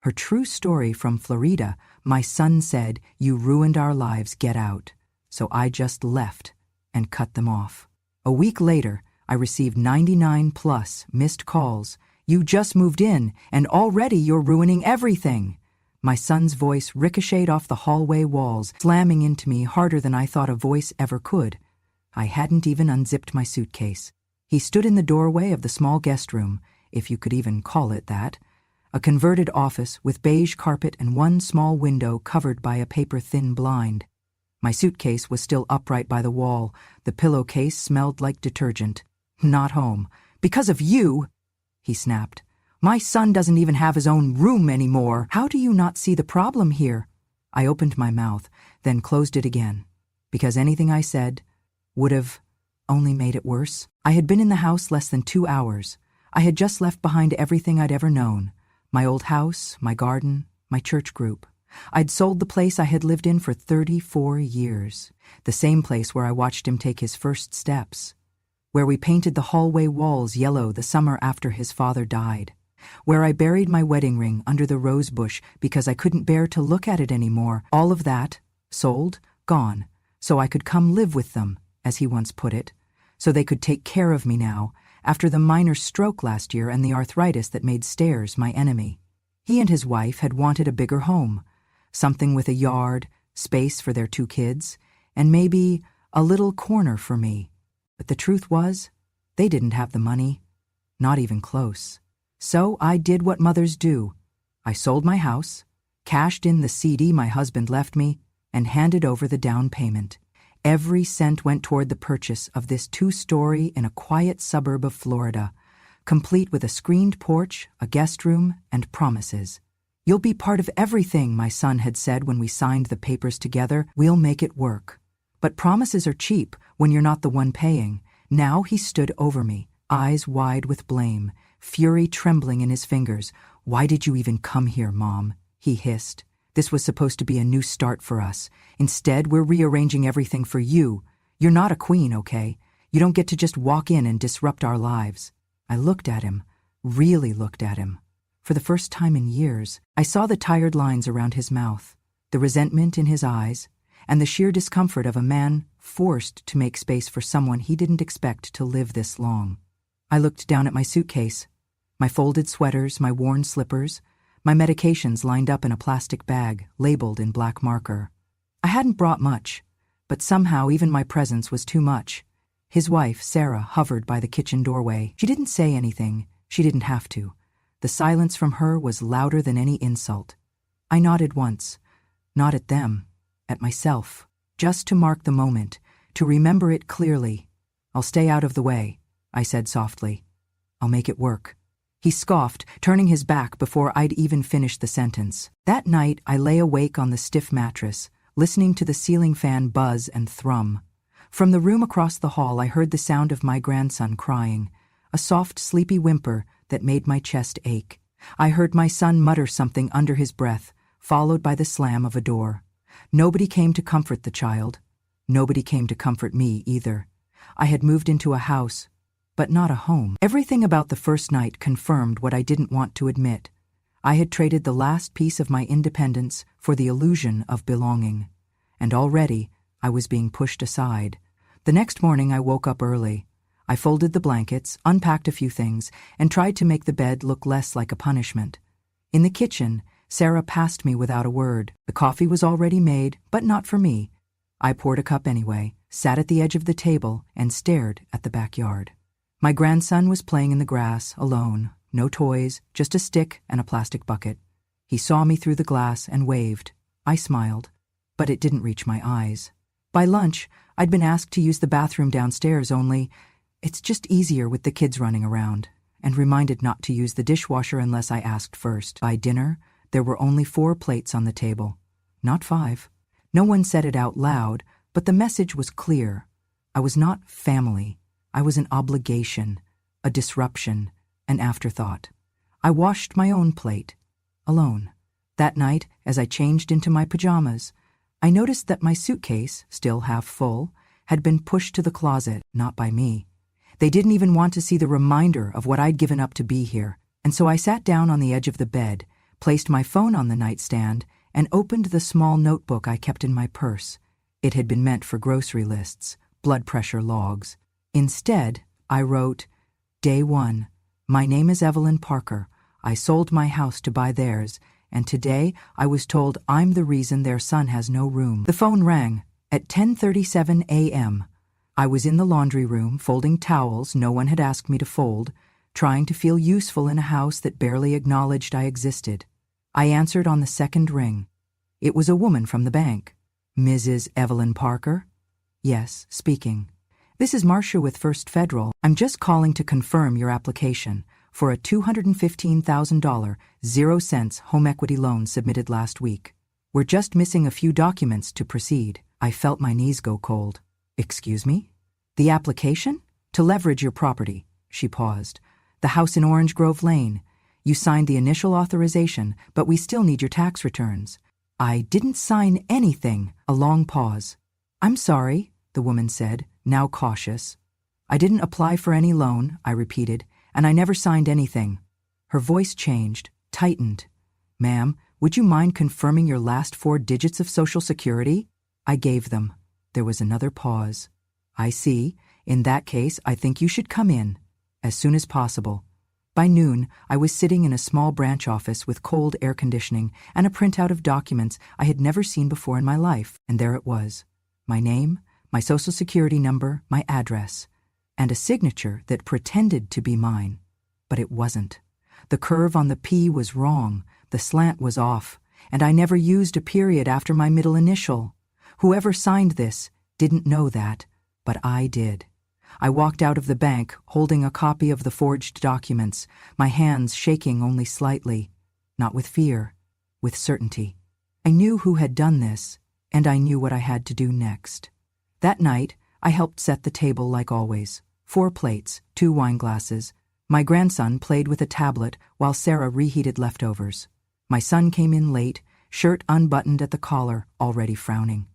Her true story from Florida. My son said, "You ruined our lives, get out." So I just left and cut them off. A week later, I received 99 plus missed calls. "You just moved in, and already you're ruining everything." My son's voice ricocheted off the hallway walls, slamming into me harder than I thought a voice ever could. I hadn't even unzipped my suitcase. He stood in the doorway of the small guest room, if you could even call it that, a converted office with beige carpet and one small window covered by a paper-thin blind. My suitcase was still upright by the wall. The pillowcase smelled like detergent. "Not home. Because of you," he snapped. "My son doesn't even have his own room anymore. How do you not see the problem here?" I opened my mouth, then closed it again, because anything I said would have only made it worse. I had been in the house less than 2 hours. I had just left behind everything I'd ever known. My old house, my garden, my church group. I'd sold the place I had lived in for 34 years. The same place where I watched him take his first steps. Where we painted the hallway walls yellow the summer after his father died. Where I buried my wedding ring under the rose bush because I couldn't bear to look at it anymore. All of that, sold, gone, so I could come live with them, as he once put it. So they could take care of me now, after the minor stroke last year and the arthritis that made stairs my enemy. He and his wife had wanted a bigger home, something with a yard, space for their 2 kids, and maybe a little corner for me. But the truth was, they didn't have the money, not even close. So I did what mothers do. I sold my house, cashed in the CD my husband left me, and handed over the down payment. Every cent went toward the purchase of this 2-story in a quiet suburb of Florida, complete with a screened porch, a guest room, and promises. "You'll be part of everything," my son had said when we signed the papers together. "We'll make it work." But promises are cheap when you're not the one paying. Now he stood over me, eyes wide with blame, fury trembling in his fingers. "Why did you even come here, Mom?" he hissed. "This was supposed to be a new start for us. Instead, we're rearranging everything for you. You're not a queen, okay? You don't get to just walk in and disrupt our lives." I looked at him, really looked at him. For the first time in years, I saw the tired lines around his mouth, the resentment in his eyes, and the sheer discomfort of a man forced to make space for someone he didn't expect to live this long. I looked down at my suitcase, my folded sweaters, my worn slippers, my medications lined up in a plastic bag, labeled in black marker. I hadn't brought much, but somehow even my presence was too much. His wife, Sarah, hovered by the kitchen doorway. She didn't say anything. She didn't have to. The silence from her was louder than any insult. I nodded once, not at them, at myself, just to mark the moment, to remember it clearly. "I'll stay out of the way," I said softly. "I'll make it work." He scoffed, turning his back before I'd even finished the sentence. That night, I lay awake on the stiff mattress, listening to the ceiling fan buzz and thrum. From the room across the hall, I heard the sound of my grandson crying, a soft, sleepy whimper that made my chest ache. I heard my son mutter something under his breath, followed by the slam of a door. Nobody came to comfort the child. Nobody came to comfort me either. I had moved into a house, but not a home. Everything about the first night confirmed what I didn't want to admit. I had traded the last piece of my independence for the illusion of belonging, and already I was being pushed aside. The next morning I woke up early. I folded the blankets, unpacked a few things, and tried to make the bed look less like a punishment. In the kitchen, Sarah passed me without a word. The coffee was already made, but not for me. I poured a cup anyway, sat at the edge of the table, and stared at the backyard. My grandson was playing in the grass, alone. No toys, just a stick and a plastic bucket. He saw me through the glass and waved. I smiled, but it didn't reach my eyes. By lunch, I'd been asked to use the bathroom downstairs, only it's just easier with the kids running around, and reminded not to use the dishwasher unless I asked first. By dinner, there were only 4 plates on the table, not 5. No one said it out loud, but the message was clear. I was not family. I was an obligation, a disruption, an afterthought. I washed my own plate, alone. That night, as I changed into my pajamas, I noticed that my suitcase, still half full, had been pushed to the closet, not by me. They didn't even want to see the reminder of what I'd given up to be here, and so I sat down on the edge of the bed, placed my phone on the nightstand, and opened the small notebook I kept in my purse. It had been meant for grocery lists, blood pressure logs. Instead, I wrote, Day 1. My name is Evelyn Parker. I sold my house to buy theirs, and today I was told I'm the reason their son has no room. The phone rang at 10:37 a.m. I was in the laundry room, folding towels no one had asked me to fold, trying to feel useful in a house that barely acknowledged I existed. I answered on the second ring. It was a woman from the bank. Mrs. Evelyn Parker? Yes, speaking. This is Marcia with First Federal. I'm just calling to confirm your application for a $215,000, 0 cents home equity loan submitted last week. We're just missing a few documents to proceed. I felt my knees go cold. Excuse me? The application? To leverage your property. She paused. The house in Orange Grove Lane. You signed the initial authorization, but we still need your tax returns. I didn't sign anything. A long pause. I'm sorry, the woman said, now cautious. I didn't apply for any loan, I repeated, and I never signed anything. Her voice changed, tightened. Ma'am, would you mind confirming your last 4 digits of Social Security? I gave them. There was another pause. I see. In that case, I think you should come in. As soon as possible. By noon, I was sitting in a small branch office with cold air conditioning and a printout of documents I had never seen before in my life, and there it was. My name, my Social Security number, my address, and a signature that pretended to be mine. But it wasn't. The curve on the P was wrong, the slant was off, and I never used a period after my middle initial. Whoever signed this didn't know that, but I did. I walked out of the bank, holding a copy of the forged documents, my hands shaking only slightly. Not with fear, with certainty. I knew who had done this, and I knew what I had to do next. That night, I helped set the table like always. 4 plates, 2 wine glasses. My grandson played with a tablet while Sarah reheated leftovers. My son came in late, shirt unbuttoned at the collar, already frowning.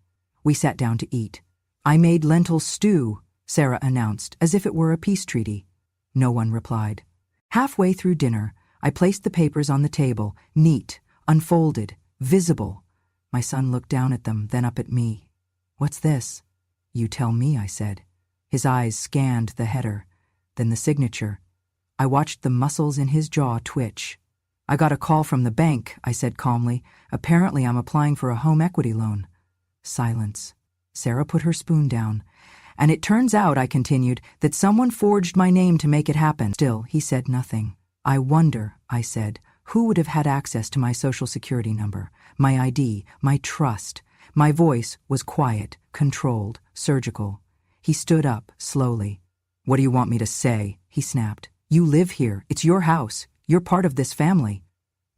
We sat down to eat. I made lentil stew, Sarah announced, as if it were a peace treaty. No one replied. Halfway through dinner, I placed the papers on the table, neat, unfolded, visible. My son looked down at them, then up at me. What's this? You tell me, I said. His eyes scanned the header, then the signature. I watched the muscles in his jaw twitch. I got a call from the bank, I said calmly. Apparently I'm applying for a home equity loan. Silence. Sarah put her spoon down. And it turns out, I continued, that someone forged my name to make it happen. Still, he said nothing. I wonder, I said, who would have had access to my Social Security number, my ID, my trust. My voice was quiet, controlled, surgical. He stood up, slowly. What do you want me to say? He snapped. You live here. It's your house. You're part of this family.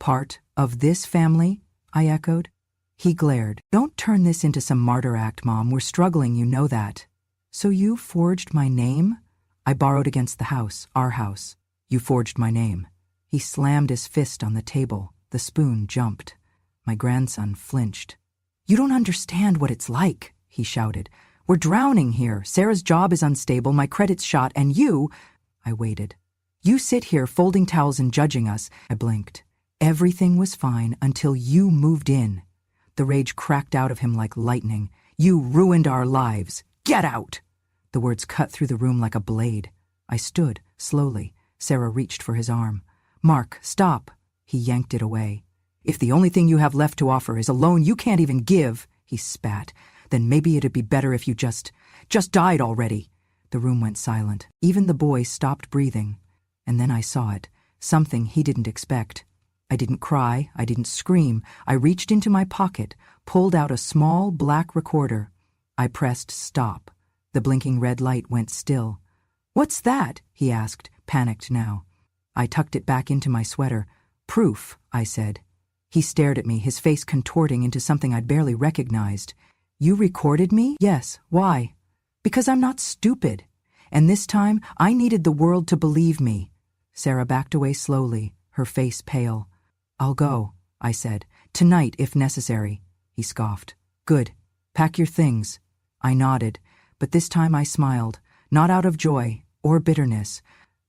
Part of this family? I echoed. He glared. Don't turn this into some martyr act, Mom. We're struggling, you know that. So you forged my name? I borrowed against the house, our house. You forged my name. He slammed his fist on the table. The spoon jumped. My grandson flinched. You don't understand what it's like, he shouted. We're drowning here. Sarah's job is unstable, my credit's shot, and you... I waited. You sit here folding towels and judging us. I blinked. Everything was fine until you moved in. The rage cracked out of him like lightning. You ruined our lives. Get out! The words cut through the room like a blade. I stood, slowly. Sarah reached for his arm. Mark, stop. He yanked it away. If the only thing you have left to offer is a loan you can't even give, he spat, then maybe it'd be better if you just died already. The room went silent. Even the boy stopped breathing. And then I saw it, something he didn't expect. I didn't cry, I didn't scream. I reached into my pocket, pulled out a small black recorder. I pressed stop. The blinking red light went still. What's that? He asked, panicked now. I tucked it back into my sweater. Proof, I said. He stared at me, his face contorting into something I'd barely recognized. You recorded me? Yes. Why? Because I'm not stupid. And this time, I needed the world to believe me. Sarah backed away slowly, her face pale. I'll go, I said. Tonight, if necessary. He scoffed. Good. Pack your things. I nodded, but this time I smiled, not out of joy or bitterness,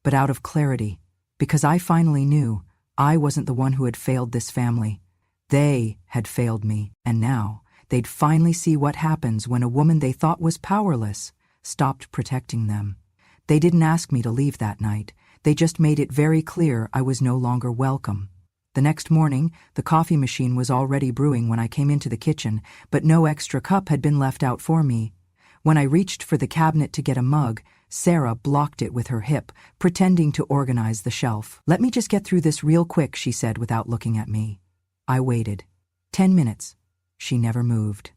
but out of clarity, because I finally knew I wasn't the one who had failed this family. They had failed me, and now they'd finally see what happens when a woman they thought was powerless stopped protecting them. They didn't ask me to leave that night. They just made it very clear I was no longer welcome. The next morning, the coffee machine was already brewing when I came into the kitchen, but no extra cup had been left out for me. When I reached for the cabinet to get a mug, Sarah blocked it with her hip, pretending to organize the shelf. "Let me just get through this real quick," she said without looking at me. I waited. 10 minutes. She never moved.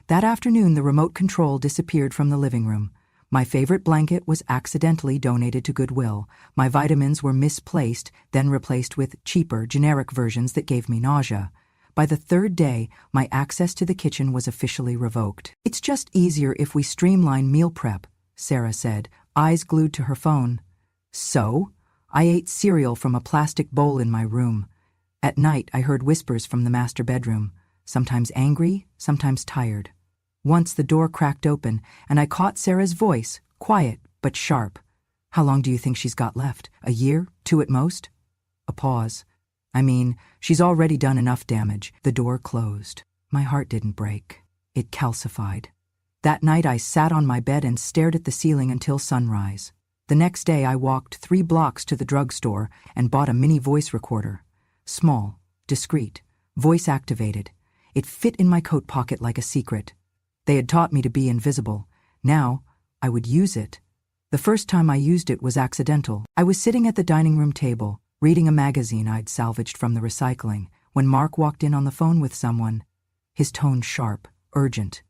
That afternoon, the remote control disappeared from the living room. My favorite blanket was accidentally donated to Goodwill. My vitamins were misplaced, then replaced with cheaper, generic versions that gave me nausea. By the third day, my access to the kitchen was officially revoked. "It's just easier if we streamline meal prep," Sarah said, eyes glued to her phone. So, I ate cereal from a plastic bowl in my room. At night, I heard whispers from the master bedroom, sometimes angry, sometimes tired. Once the door cracked open, and I caught Sarah's voice, quiet but sharp. "How long do you think she's got left? A year? 2 at most?" A pause. "I mean, she's already done enough damage." The door closed. My heart didn't break. It calcified. That night I sat on my bed and stared at the ceiling until sunrise. The next day I walked 3 blocks to the drugstore and bought a mini voice recorder. Small, discreet, voice-activated. It fit in my coat pocket like a secret. They had taught me to be invisible. Now, I would use it. The first time I used it was accidental. I was sitting at the dining room table, reading a magazine I'd salvaged from the recycling, when Mark walked in on the phone with someone. His tone sharp, urgent.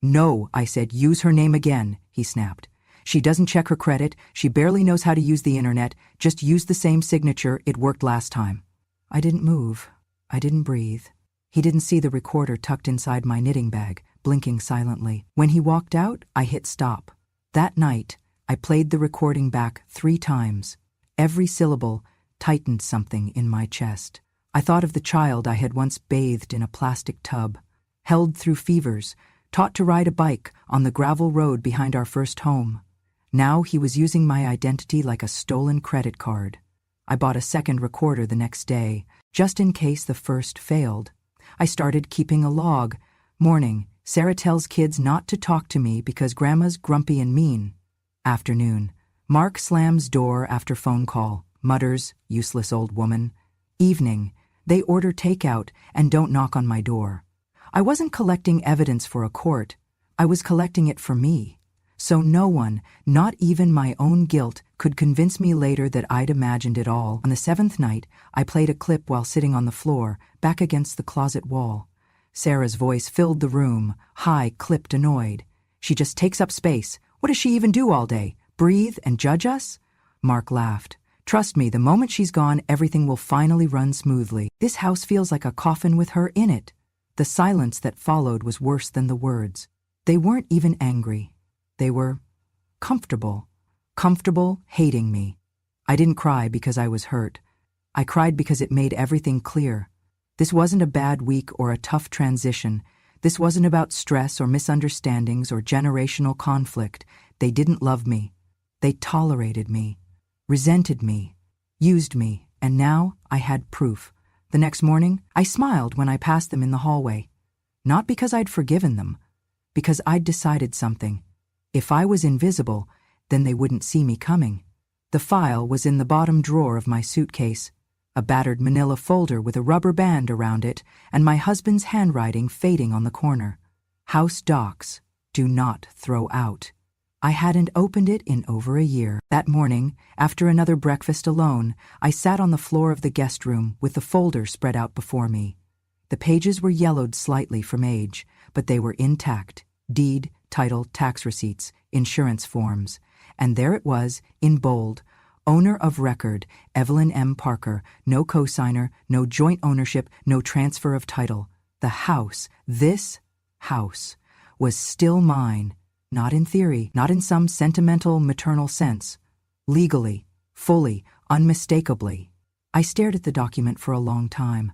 "No," I said, "use her name again," he snapped. "She doesn't check her credit, she barely knows how to use the internet, just use the same signature, it worked last time." I didn't move. I didn't breathe. He didn't see the recorder tucked inside my knitting bag, blinking silently. When he walked out, I hit stop. That night, I played the recording back 3 times. Every syllable tightened something in my chest. I thought of the child I had once bathed in a plastic tub, held through fevers, taught to ride a bike on the gravel road behind our first home. Now he was using my identity like a stolen credit card. I bought a second recorder the next day, just in case the first failed. I started keeping a log. Morning, Sarah tells kids not to talk to me because Grandma's grumpy and mean. Afternoon, Mark slams door after phone call, mutters, "Useless old woman." Evening, they order takeout and don't knock on my door. I wasn't collecting evidence for a court. I was collecting it for me. So no one, not even my own guilt, could convince me later that I'd imagined it all. On the 7th night, I played a clip while sitting on the floor, back against the closet wall. Sarah's voice filled the room, high, clipped, annoyed. "She just takes up space. What does she even do all day? Breathe and judge us?" Mark laughed. "Trust me, the moment she's gone, everything will finally run smoothly. This house feels like a coffin with her in it." The silence that followed was worse than the words. They weren't even angry. They were comfortable hating me. I didn't cry because I was hurt. I cried because it made everything clear. This wasn't a bad week or a tough transition. This wasn't about stress or misunderstandings or generational conflict. They didn't love me. They tolerated me, resented me, used me, and now I had proof. The next morning, I smiled when I passed them in the hallway. Not because I'd forgiven them, because I'd decided something. If I was invisible, then they wouldn't see me coming. The file was in the bottom drawer of my suitcase, a battered manila folder with a rubber band around it, and my husband's handwriting fading on the corner. House docs, do not throw out. I hadn't opened it in over a year. That morning, after another breakfast alone, I sat on the floor of the guest room with the folder spread out before me. The pages were yellowed slightly from age, but they were intact. Deed, title, tax receipts, insurance forms. And there it was, in bold, owner of record, Evelyn M. Parker, no cosigner, no joint ownership, no transfer of title. The house, this house, was still mine, not in theory, not in some sentimental maternal sense. Legally, fully, unmistakably. I stared at the document for a long time.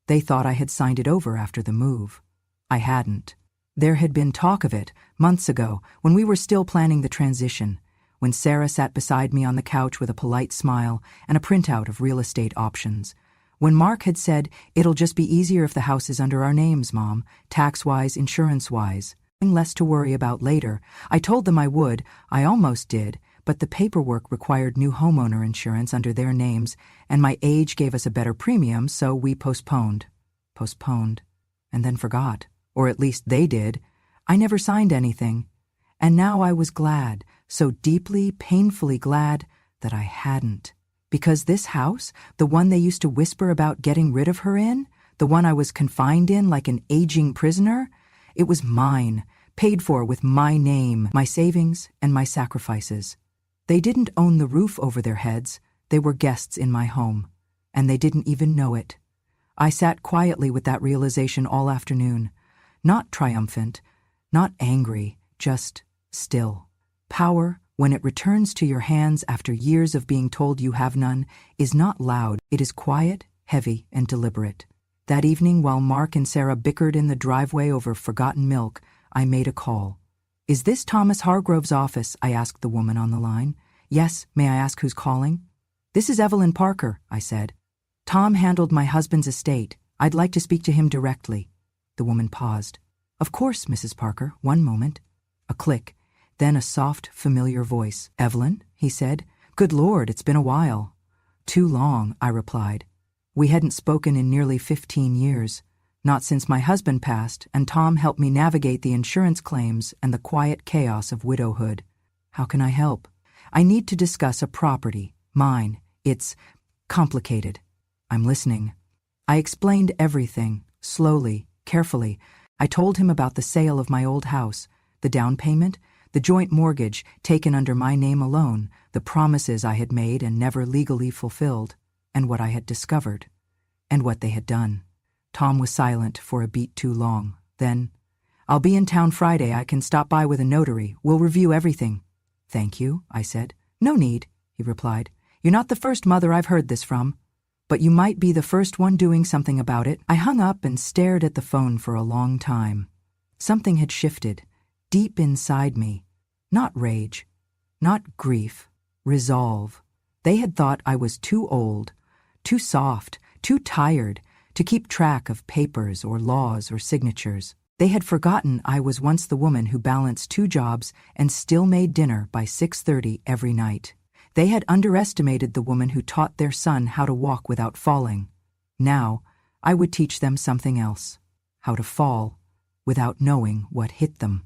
They thought I had signed it over after the move. I hadn't. There had been talk of it, months ago, when we were still planning the transition, when Sarah sat beside me on the couch with a polite smile and a printout of real estate options, When Mark had said, "It'll just be easier if the house is under our names, Mom, tax-wise, insurance-wise, less to worry about later," I told them I would. I almost did, but the paperwork required new homeowner insurance under their names, and my age gave us a better premium, so we postponed, and then forgot. Or at least they did. I never signed anything. And now I was glad, so deeply, painfully glad, that I hadn't. Because this house, the one they used to whisper about getting rid of her in, the one I was confined in like an aging prisoner, it was mine, paid for with my name, my savings, and my sacrifices. They didn't own the roof over their heads. They were guests in my home, and they didn't even know it. I sat quietly with that realization all afternoon, not triumphant, not angry, just still. Power, when it returns to your hands after years of being told you have none, is not loud. It is quiet, heavy, and deliberate. That evening, while Mark and Sarah bickered in the driveway over forgotten milk, I made a call. "Is this Thomas Hargrove's office?" I asked the woman on the line. "Yes, may I ask who's calling?" "This is Evelyn Parker," I said. "Tom handled my husband's estate. I'd like to speak to him directly." The woman paused. "Of course, Mrs. Parker, one moment." A click, then a soft, familiar voice. "Evelyn," he said. "Good Lord, it's been a while." "Too long," I replied. We hadn't spoken in nearly 15 years, not since my husband passed, and Tom helped me navigate the insurance claims and the quiet chaos of widowhood. "How can I help?" "I need to discuss a property, mine. It's complicated." "I'm listening." I explained everything, slowly, carefully. I told him about the sale of my old house, the down payment, the joint mortgage taken under my name alone, the promises I had made and never legally fulfilled, and what I had discovered, and what they had done. Tom was silent for a beat too long. Then, "I'll be in town Friday. I can stop by with a notary. We'll review everything." "Thank you," I said. "No need," he replied. "You're not the first mother I've heard this from. But you might be the first one doing something about it." I hung up and stared at the phone for a long time. Something had shifted, deep inside me. Not rage, not grief, resolve. They had thought I was too old, too soft, too tired to keep track of papers or laws or signatures. They had forgotten I was once the woman who balanced 2 jobs and still made dinner by 6:30 every night. They had underestimated the woman who taught their son how to walk without falling. Now, I would teach them something else, how to fall without knowing what hit them.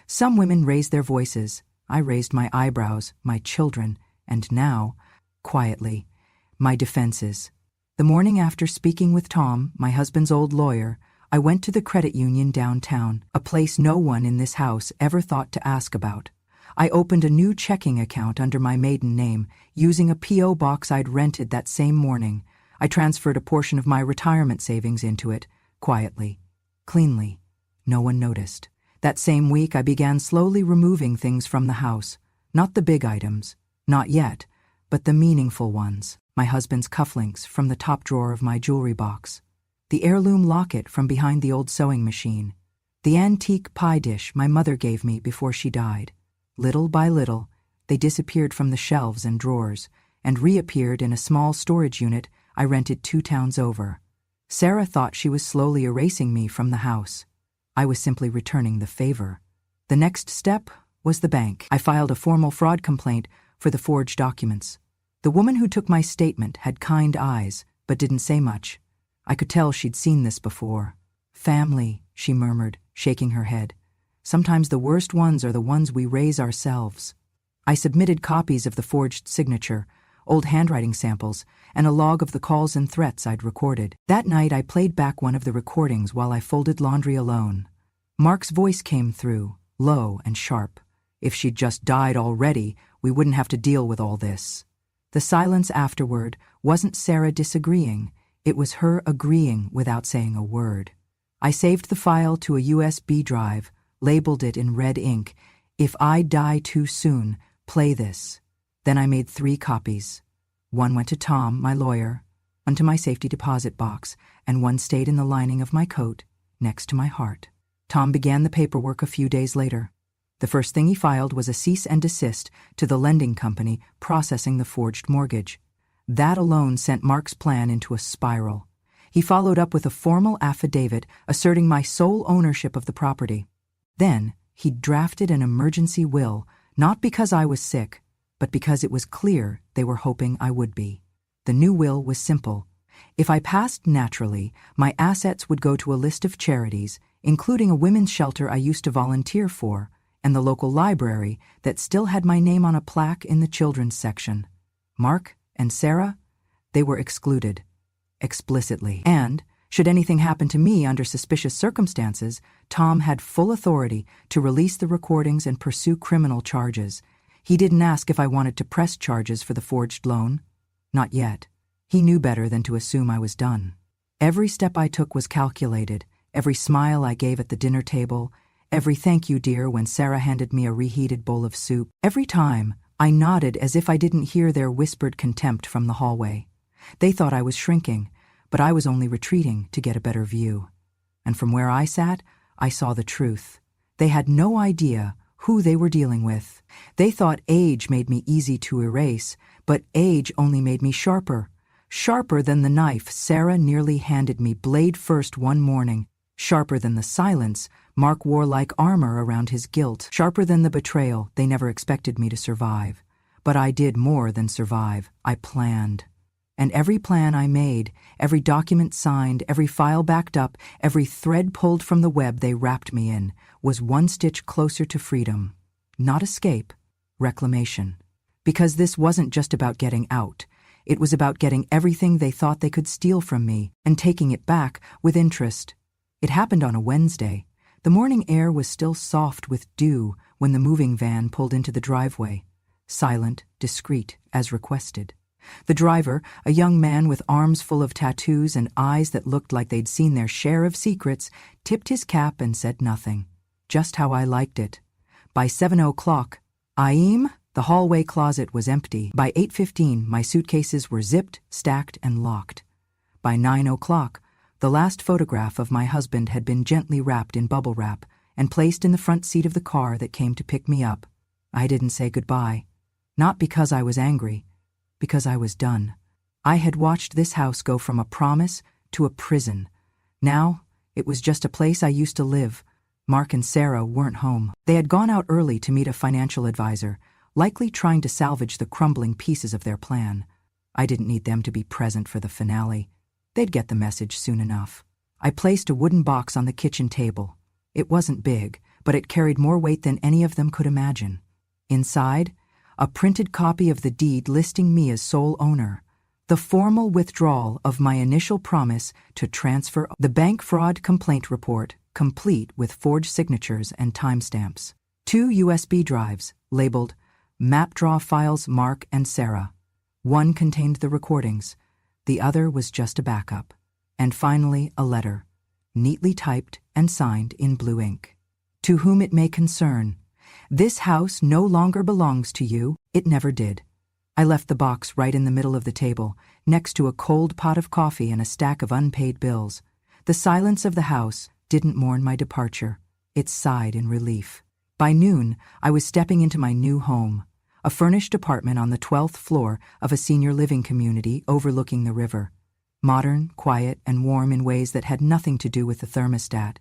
Some women raised their voices. I raised my eyebrows, my children, and now, quietly, my defenses. The morning after speaking with Tom, my husband's old lawyer, I went to the credit union downtown, a place no one in this house ever thought to ask about. I opened a new checking account under my maiden name, using a P.O. box I'd rented that same morning. I transferred a portion of my retirement savings into it, quietly, cleanly. No one noticed. That same week, I began slowly removing things from the house. Not the big items, not yet, but the meaningful ones. My husband's cufflinks from the top drawer of my jewelry box, the heirloom locket from behind the old sewing machine, the antique pie dish my mother gave me before she died. Little by little, they disappeared from the shelves and drawers and reappeared in a small storage unit I rented 2 towns over. Sarah thought she was slowly erasing me from the house. I was simply returning the favor. The next step was the bank. I filed a formal fraud complaint for the forged documents. The woman who took my statement had kind eyes, but didn't say much. I could tell she'd seen this before. "Family," she murmured, shaking her head. "Sometimes the worst ones are the ones we raise ourselves." I submitted copies of the forged signature, old handwriting samples, and a log of the calls and threats I'd recorded. That night I played back one of the recordings while I folded laundry alone. Mark's voice came through, low and sharp. If she'd just died already, we wouldn't have to deal with all this. The silence afterward wasn't Sarah disagreeing, it was her agreeing without saying a word. I saved the file to a USB drive, labeled it in red ink, "If I die too soon, play this." Then I made 3 copies. One went to Tom, my lawyer, one to my safety deposit box, and one stayed in the lining of my coat, next to my heart. Tom began the paperwork a few days later. The first thing he filed was a cease and desist to the lending company processing the forged mortgage. That alone sent Mark's plan into a spiral. He followed up with a formal affidavit asserting my sole ownership of the property. Then, he drafted an emergency will, not because I was sick, but because it was clear they were hoping I would be. The new will was simple. If I passed naturally, my assets would go to a list of charities, including a women's shelter I used to volunteer for, and the local library that still had my name on a plaque in the children's section. Mark and Sarah, they were excluded. Explicitly. And, should anything happen to me under suspicious circumstances, Tom had full authority to release the recordings and pursue criminal charges. He didn't ask if I wanted to press charges for the forged loan. Not yet. He knew better than to assume I was done. Every step I took was calculated, every smile I gave at the dinner table, every thank you, dear, when Sarah handed me a reheated bowl of soup. Every time, I nodded as if I didn't hear their whispered contempt from the hallway. They thought I was shrinking, but I was only retreating to get a better view. And from where I sat, I saw the truth. They had no idea who they were dealing with. They thought age made me easy to erase, but age only made me sharper. Sharper than the knife Sarah nearly handed me blade first one morning. Sharper than the silence Mark wore like armor around his guilt. Sharper than the betrayal they never expected me to survive. But I did more than survive. I planned. And every plan I made, every document signed, every file backed up, every thread pulled from the web they wrapped me in, was one stitch closer to freedom. Not escape, reclamation. Because this wasn't just about getting out. It was about getting everything they thought they could steal from me and taking it back with interest. It happened on a Wednesday. The morning air was still soft with dew when the moving van pulled into the driveway. Silent, discreet, as requested. The driver, a young man with arms full of tattoos and eyes that looked like they'd seen their share of secrets, tipped his cap and said nothing. Just how I liked it. By 7:00, the hallway closet was empty. By 8:15, my suitcases were zipped, stacked, and locked. By 9:00, the last photograph of my husband had been gently wrapped in bubble wrap and placed in the front seat of the car that came to pick me up. I didn't say goodbye. Not because I was angry. Because I was done. I had watched this house go from a promise to a prison. Now, it was just a place I used to live. Mark and Sarah weren't home. They had gone out early to meet a financial advisor, likely trying to salvage the crumbling pieces of their plan. I didn't need them to be present for the finale. They'd get the message soon enough. I placed a wooden box on the kitchen table. It wasn't big, but it carried more weight than any of them could imagine. Inside, a printed copy of the deed listing me as sole owner, the formal withdrawal of my initial promise to transfer the bank fraud complaint report, complete with forged signatures and timestamps, 2 USB drives labeled MapDraw files Mark and Sarah. One contained the recordings, the other was just a backup, and finally a letter, neatly typed and signed in blue ink. To whom it may concern, this house no longer belongs to you. It never did. I left the box right in the middle of the table, next to a cold pot of coffee and a stack of unpaid bills. The silence of the house didn't mourn my departure. It sighed in relief. By noon, I was stepping into my new home, a furnished apartment on the 12th floor of a senior living community overlooking the river. Modern, quiet, and warm in ways that had nothing to do with the thermostat.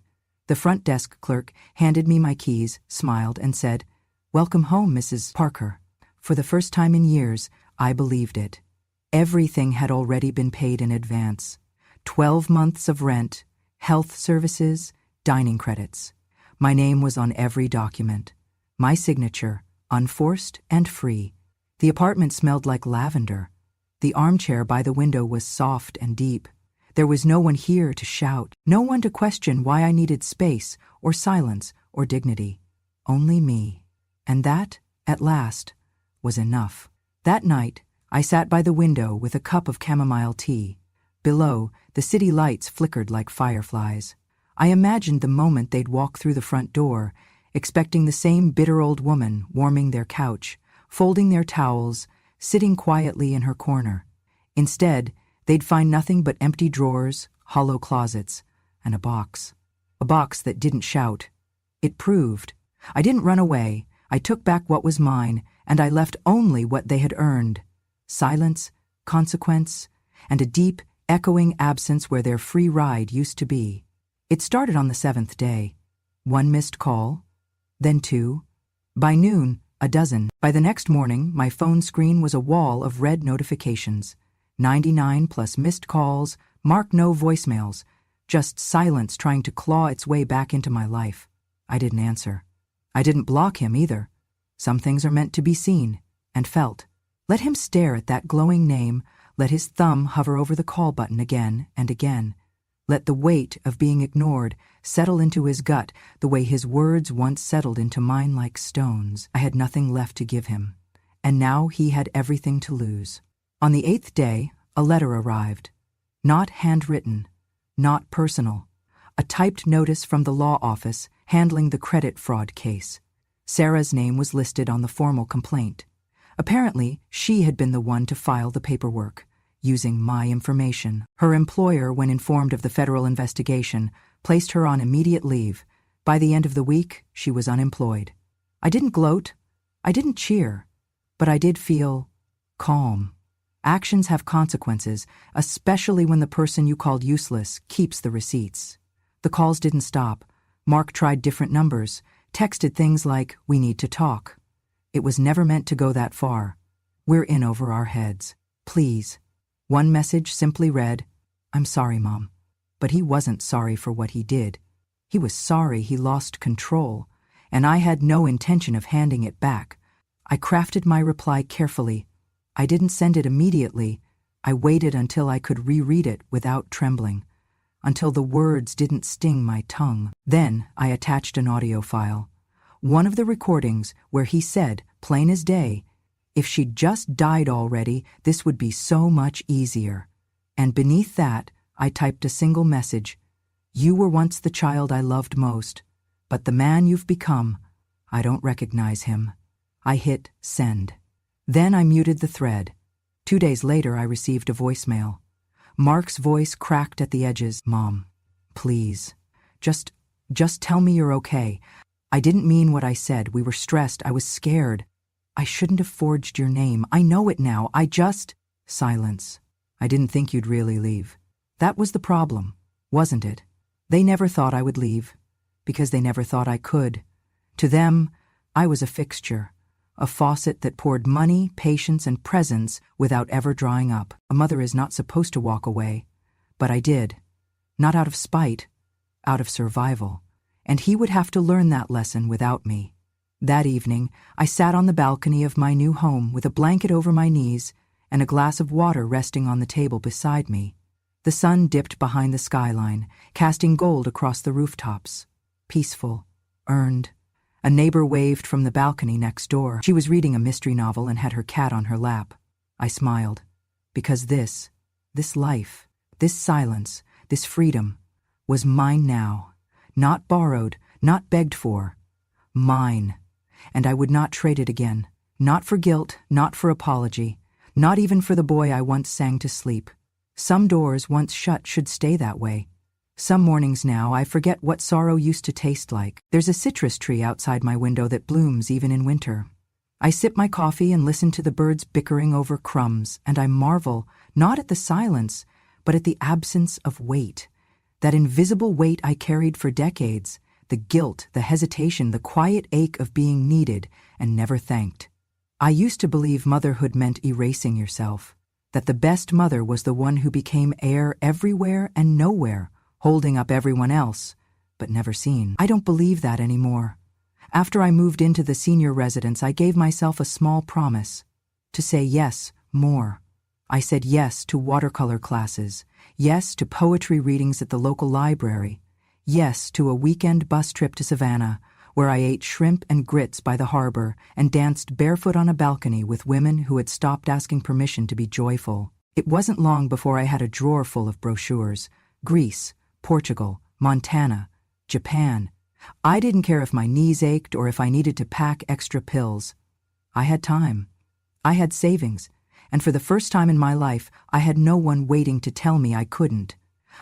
The front desk clerk handed me my keys, smiled, and said, "Welcome home, Mrs. Parker." For the first time in years, I believed it. Everything had already been paid in advance. 12 months of rent, health services, dining credits. My name was on every document. My signature, unforced and free. The apartment smelled like lavender. The armchair by the window was soft and deep. There was no one here to shout, no one to question why I needed space or silence or dignity. Only me. And that, at last, was enough. That night, I sat by the window with a cup of chamomile tea. Below, the city lights flickered like fireflies. I imagined the moment they'd walk through the front door, expecting the same bitter old woman warming their couch, folding their towels, sitting quietly in her corner. Instead, they'd find nothing but empty drawers, hollow closets, and a box. A box that didn't shout. It proved. I didn't run away. I took back what was mine, and I left only what they had earned. Silence, consequence, and a deep, echoing absence where their free ride used to be. It started on the 7th day. 1 missed call, then 2. By noon, a dozen. By the next morning, my phone screen was a wall of red notifications. 99 plus missed calls, marked no voicemails, just silence trying to claw its way back into my life. I didn't answer. I didn't block him either. Some things are meant to be seen and felt. Let him stare at that glowing name, let his thumb hover over the call button again and again. Let the weight of being ignored settle into his gut the way his words once settled into mine like stones. I had nothing left to give him, and now he had everything to lose. On the 8th day, a letter arrived. Not handwritten, not personal. A typed notice from the law office handling the credit fraud case. Sarah's name was listed on the formal complaint. Apparently, she had been the one to file the paperwork, using my information. Her employer, when informed of the federal investigation, placed her on immediate leave. By the end of the week, she was unemployed. I didn't gloat. I didn't cheer. But I did feel calm. Actions have consequences, especially when the person you called useless keeps the receipts. The calls didn't stop. Mark tried different numbers, texted things like, "We need to talk." It was never meant to go that far. We're in over our heads. Please. One message simply read, "I'm sorry, Mom." But he wasn't sorry for what he did. He was sorry he lost control, and I had no intention of handing it back. I crafted my reply carefully. I didn't send it immediately. I waited until I could reread it without trembling, until the words didn't sting my tongue. Then I attached an audio file. One of the recordings where he said, plain as day, if she'd just died already, this would be so much easier. And beneath that, I typed a single message. You were once the child I loved most, but the man you've become, I don't recognize him. I hit send. Then I muted the thread. 2 days later, I received a voicemail. Mark's voice cracked at the edges. "Mom, please, just tell me you're okay. I didn't mean what I said. We were stressed. I was scared. I shouldn't have forged your name. I know it now. Silence. I didn't think you'd really leave. That was the problem, wasn't it? They never thought I would leave, because they never thought I could. To them, I was a fixture, a faucet that poured money, patience, and presence without ever drying up. A mother is not supposed to walk away, but I did. Not out of spite, out of survival. And he would have to learn that lesson without me. That evening, I sat on the balcony of my new home with a blanket over my knees and a glass of water resting on the table beside me. The sun dipped behind the skyline, casting gold across the rooftops. Peaceful, earned. A neighbor waved from the balcony next door. She was reading a mystery novel and had her cat on her lap. I smiled. Because this life, this silence, this freedom, was mine now. Not borrowed, not begged for. Mine. And I would not trade it again. Not for guilt, not for apology. Not even for the boy I once sang to sleep. Some doors once shut should stay that way. Some mornings now I forget what sorrow used to taste like. There's a citrus tree outside my window that blooms even in winter. I sip my coffee and listen to the birds bickering over crumbs, and I marvel, not at the silence, but at the absence of weight. That invisible weight I carried for decades, the guilt, the hesitation, the quiet ache of being needed and never thanked. I used to believe motherhood meant erasing yourself, that the best mother was the one who became heir everywhere and nowhere, holding up everyone else, but never seen. I don't believe that anymore. After I moved into the senior residence, I gave myself a small promise, to say yes more. I said yes to watercolor classes, yes to poetry readings at the local library, yes to a weekend bus trip to Savannah, where I ate shrimp and grits by the harbor and danced barefoot on a balcony with women who had stopped asking permission to be joyful. It wasn't long before I had a drawer full of brochures. Greece, Portugal, Montana, Japan. I didn't care if my knees ached or if I needed to pack extra pills. I had time. I had savings. And for the first time in my life, I had no one waiting to tell me I couldn't.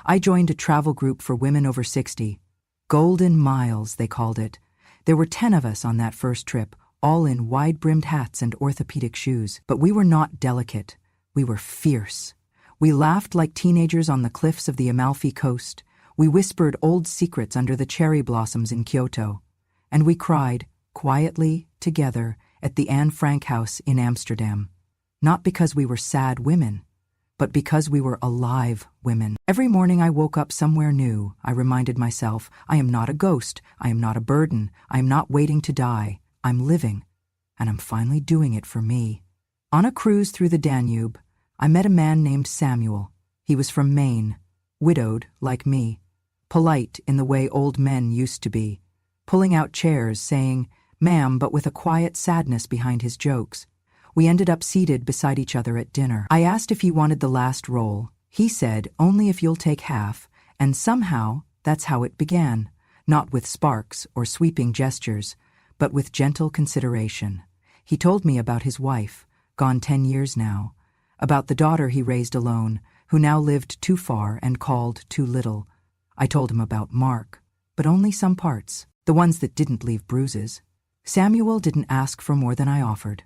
I joined a travel group for women over 60. Golden Miles, they called it. There were 10 of us on that first trip, all in wide-brimmed hats and orthopedic shoes. But we were not delicate, We were fierce. We laughed like teenagers on the cliffs of the Amalfi Coast. We whispered old secrets under the cherry blossoms in Kyoto. And we cried, quietly, together, at the Anne Frank house in Amsterdam. Not because we were sad women, but because we were alive women. Every morning I woke up somewhere new. I reminded myself, I am not a ghost, I am not a burden, I am not waiting to die, I'm living. And I'm finally doing it for me. On a cruise through the Danube, I met a man named Samuel. He was from Maine, widowed like me, polite in the way old men used to be, pulling out chairs, saying, "Ma'am," but with a quiet sadness behind his jokes. We ended up seated beside each other at dinner. I asked if he wanted the last roll. He said, "Only if you'll take half," and somehow that's how it began, not with sparks or sweeping gestures, but with gentle consideration. He told me about his wife, gone 10 years now, about the daughter he raised alone, who now lived too far and called too little. I told him about Mark, but only some parts, the ones that didn't leave bruises. Samuel didn't ask for more than I offered,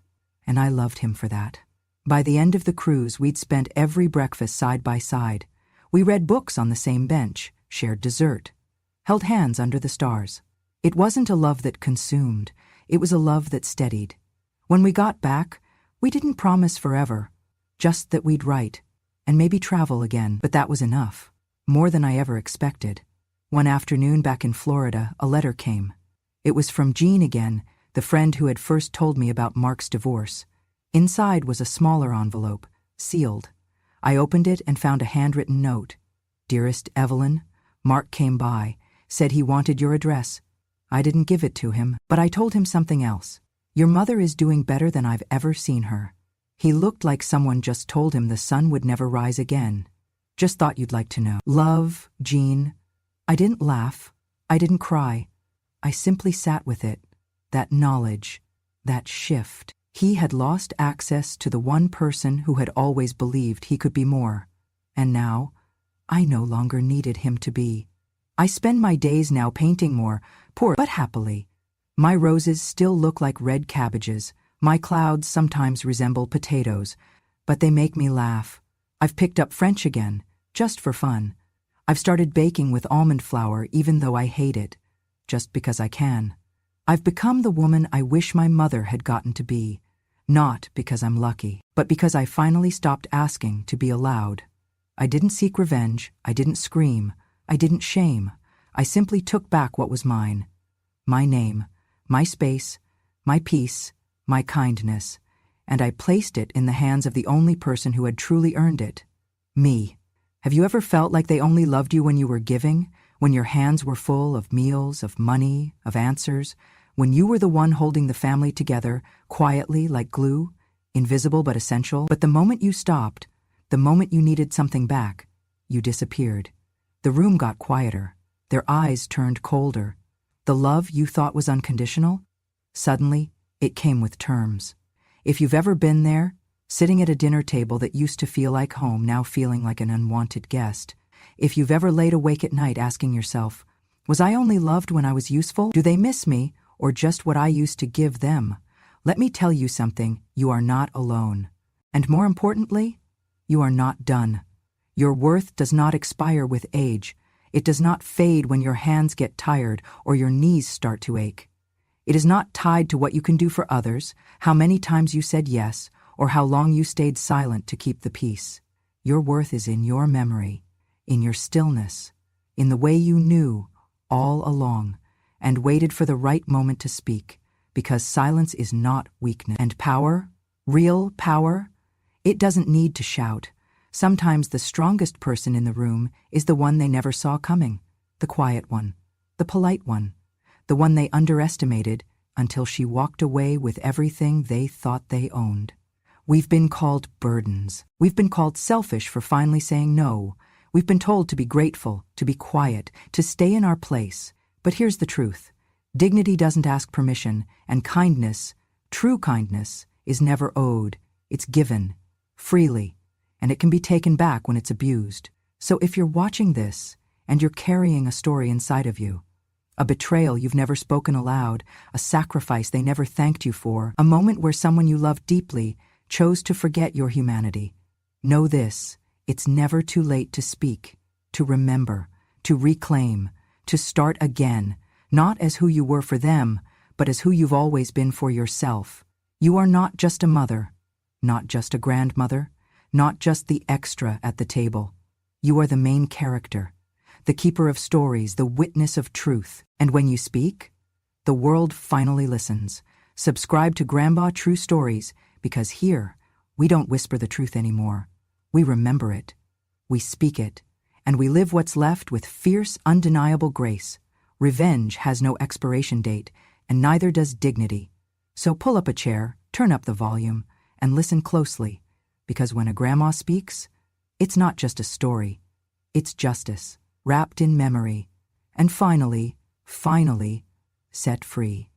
and I loved him for that. By the end of the cruise, we'd spent every breakfast side by side. We read books on the same bench, shared dessert, held hands under the stars. It wasn't a love that consumed, it was a love that steadied. When we got back, we didn't promise forever, just that we'd write, and maybe travel again, but that was enough, more than I ever expected. One afternoon back in Florida, a letter came. It was from Jean again, the friend who had first told me about Mark's divorce. Inside was a smaller envelope, sealed. I opened it and found a handwritten note. "Dearest Evelyn, Mark came by, said he wanted your address. I didn't give it to him, but I told him something else. Your mother is doing better than I've ever seen her. He looked like someone just told him the sun would never rise again. Just thought you'd like to know. Love, Jean." I didn't laugh. I didn't cry. I simply sat with it. That knowledge, that shift. He had lost access to the one person who had always believed he could be more. And now, I no longer needed him to be. I spend my days now painting more, poor but happily. My roses still look like red cabbages. My clouds sometimes resemble potatoes, but they make me laugh. I've picked up French again, just for fun. I've started baking with almond flour even though I hate it, just because I can. I've become the woman I wish my mother had gotten to be, not because I'm lucky, but because I finally stopped asking to be allowed. I didn't seek revenge, I didn't scream, I didn't shame. I simply took back what was mine. My name, my space, my peace, my kindness, and I placed it in the hands of the only person who had truly earned it, me. Have you ever felt like they only loved you when you were giving, when your hands were full of meals, of money, of answers, when you were the one holding the family together, quietly like glue, invisible but essential? But the moment you stopped, the moment you needed something back, you disappeared. The room got quieter. Their eyes turned colder. The love you thought was unconditional? Suddenly, it came with terms. If you've ever been there, sitting at a dinner table that used to feel like home, now feeling like an unwanted guest. If you've ever laid awake at night asking yourself, was I only loved when I was useful? Do they miss me, or just what I used to give them? Let me tell you something, you are not alone. And more importantly, you are not done. Your worth does not expire with age. It does not fade when your hands get tired or your knees start to ache. It is not tied to what you can do for others, how many times you said yes, or how long you stayed silent to keep the peace. Your worth is in your memory, in your stillness, in the way you knew all along and waited for the right moment to speak, because silence is not weakness. And power, real power, it doesn't need to shout. Sometimes the strongest person in the room is the one they never saw coming, the quiet one, the polite one, the one they underestimated until she walked away with everything they thought they owned. We've been called burdens. We've been called selfish for finally saying no. We've been told to be grateful, to be quiet, to stay in our place. But here's the truth. Dignity doesn't ask permission, and kindness, true kindness, is never owed. It's given, freely, and it can be taken back when it's abused. So if you're watching this, and you're carrying a story inside of you, a betrayal you've never spoken aloud, a sacrifice they never thanked you for, a moment where someone you loved deeply chose to forget your humanity, Know this, it's never too late to speak, to remember, to reclaim, to start again, not as who you were for them, but as who you've always been for yourself. You are not just a mother, not just a grandmother, not just the extra at the table. You are the main character, the keeper of stories, the witness of truth. And when you speak, the world finally listens. Subscribe to Grandma True Stories, because here, we don't whisper the truth anymore. We remember it, we speak it, and we live what's left with fierce, undeniable grace. Revenge has no expiration date, and neither does dignity. So pull up a chair, turn up the volume, and listen closely, because when a grandma speaks, it's not just a story. It's justice, wrapped in memory, and finally, set free.